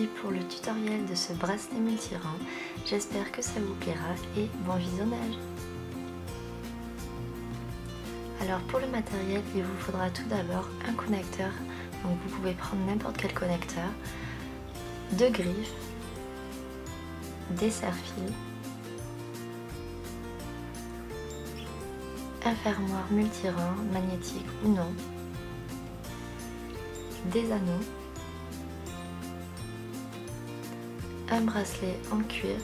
parti pour le tutoriel de ce bracelet multirang. J'espère que ça vous plaira et bon visionnage. Alors pour le matériel, il vous faudra tout d'abord un connecteur, donc vous pouvez prendre n'importe quel connecteur, deux griffes, des serre-fils, un fermoir multirang, magnétique ou non, des anneaux, un bracelet en cuir,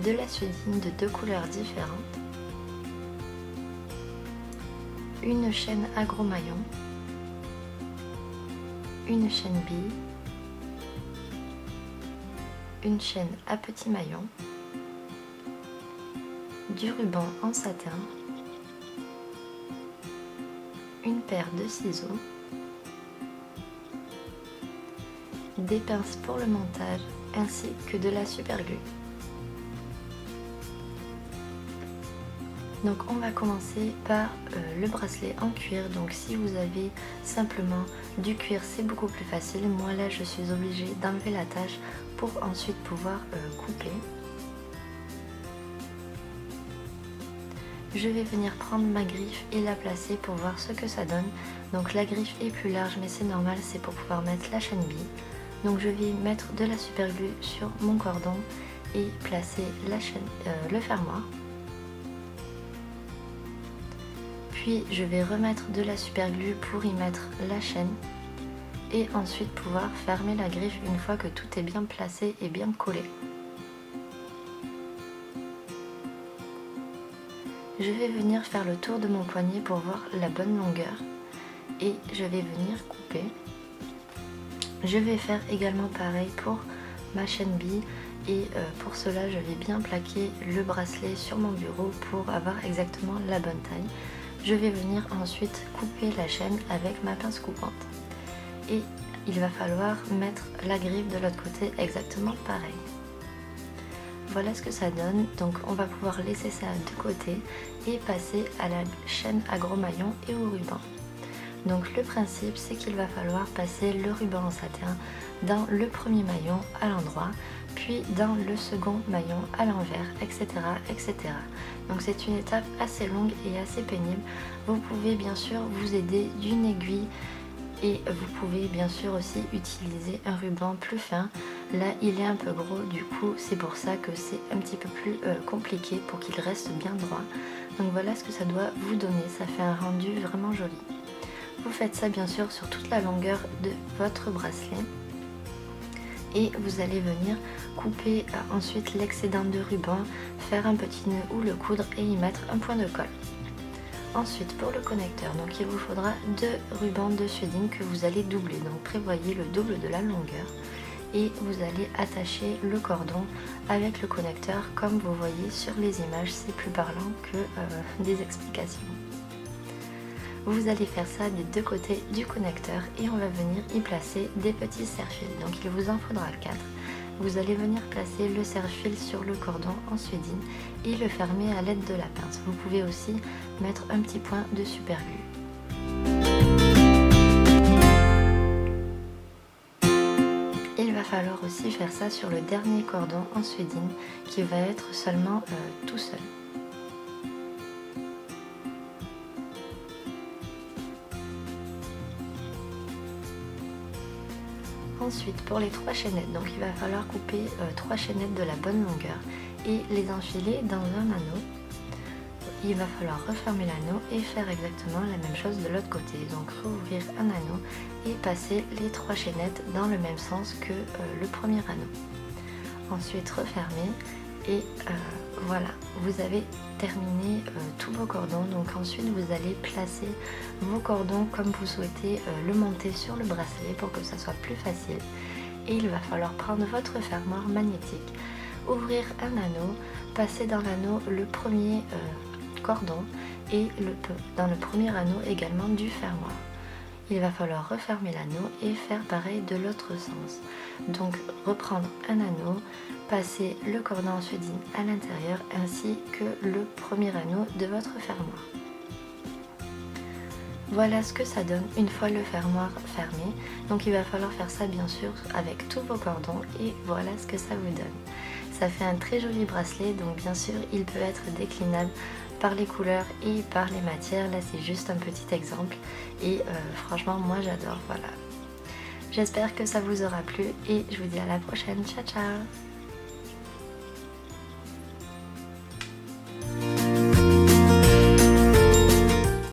de la suédine de deux couleurs différentes, une chaîne à gros maillon, une chaîne bille, une chaîne à petits maillons, du ruban en satin, une paire de ciseaux, des pinces pour le montage ainsi que de la superglue. Donc on va commencer par le bracelet en cuir. Donc si vous avez simplement du cuir, c'est beaucoup plus facile. Moi là je suis obligée d'enlever la tache pour ensuite pouvoir couper. Je vais venir prendre ma griffe et la placer pour voir ce que ça donne. Donc la griffe est plus large mais c'est normal, c'est pour pouvoir mettre la chaîne bille. Donc je vais mettre de la superglue sur mon cordon et placer la chaîne, le fermoir. Puis je vais remettre de la superglue pour y mettre la chaîne et ensuite pouvoir fermer la griffe une fois que tout est bien placé et bien collé. Je vais venir faire le tour de mon poignet pour voir la bonne longueur et je vais venir couper. Je vais faire également pareil pour ma chaîne bille et pour cela je vais bien plaquer le bracelet sur mon bureau pour avoir exactement la bonne taille. Je vais venir ensuite couper la chaîne avec ma pince coupante et il va falloir mettre la griffe de l'autre côté exactement pareil. Voilà ce que ça donne, donc on va pouvoir laisser ça de côté et passer à la chaîne à gros maillons et au ruban. Donc le principe c'est qu'il va falloir passer le ruban en satin dans le premier maillon à l'endroit, puis dans le second maillon à l'envers, etc., etc. Donc c'est une étape assez longue et assez pénible. Vous pouvez bien sûr vous aider d'une aiguille et vous pouvez bien sûr aussi utiliser un ruban plus fin. Là il est un peu gros, du coup c'est pour ça que c'est un petit peu plus compliqué pour qu'il reste bien droit. Donc voilà ce que ça doit vous donner, ça fait un rendu vraiment joli. Vous faites ça bien sûr sur toute la longueur de votre bracelet et vous allez venir couper ensuite l'excédent de ruban, faire un petit nœud ou le coudre et y mettre un point de colle. Ensuite pour le connecteur, donc il vous faudra deux rubans de suédine que vous allez doubler, donc prévoyez le double de la longueur et vous allez attacher le cordon avec le connecteur comme vous voyez sur les images, c'est plus parlant que des explications. Vous allez faire ça des deux côtés du connecteur et on va venir y placer des petits serre-fils, donc il vous en faudra 4. Vous allez venir placer le serre-fil sur le cordon en suédine et le fermer à l'aide de la pince. Vous pouvez aussi mettre un petit point de superglue. Il va falloir aussi faire ça sur le dernier cordon en suédine qui va être seulement tout seul. Ensuite pour les 3 chaînettes, donc il va falloir couper 3 chaînettes de la bonne longueur et les enfiler dans un anneau. Il va falloir refermer l'anneau et faire exactement la même chose de l'autre côté. Donc rouvrir un anneau et passer les 3 chaînettes dans le même sens que le premier anneau. Ensuite refermer et voilà, vous avez terminé tous vos cordons. Donc ensuite vous allez placer vos cordons comme vous souhaitez le monter sur le bracelet pour que ça soit plus facile. Et il va falloir prendre votre fermoir magnétique, ouvrir un anneau, passer dans l'anneau le premier cordon et dans le premier anneau également du fermoir. Il va falloir refermer l'anneau et faire pareil de l'autre sens. Donc reprendre un anneau, passer le cordon en suédine à l'intérieur ainsi que le premier anneau de votre fermoir. Voilà ce que ça donne une fois le fermoir fermé. Donc il va falloir faire ça bien sûr avec tous vos cordons et voilà ce que ça vous donne. Ça fait un très joli bracelet, donc bien sûr il peut être déclinable par les couleurs et par les matières. Là c'est juste un petit exemple et franchement moi j'adore, voilà. J'espère que ça vous aura plu et je vous dis à la prochaine. Ciao ciao.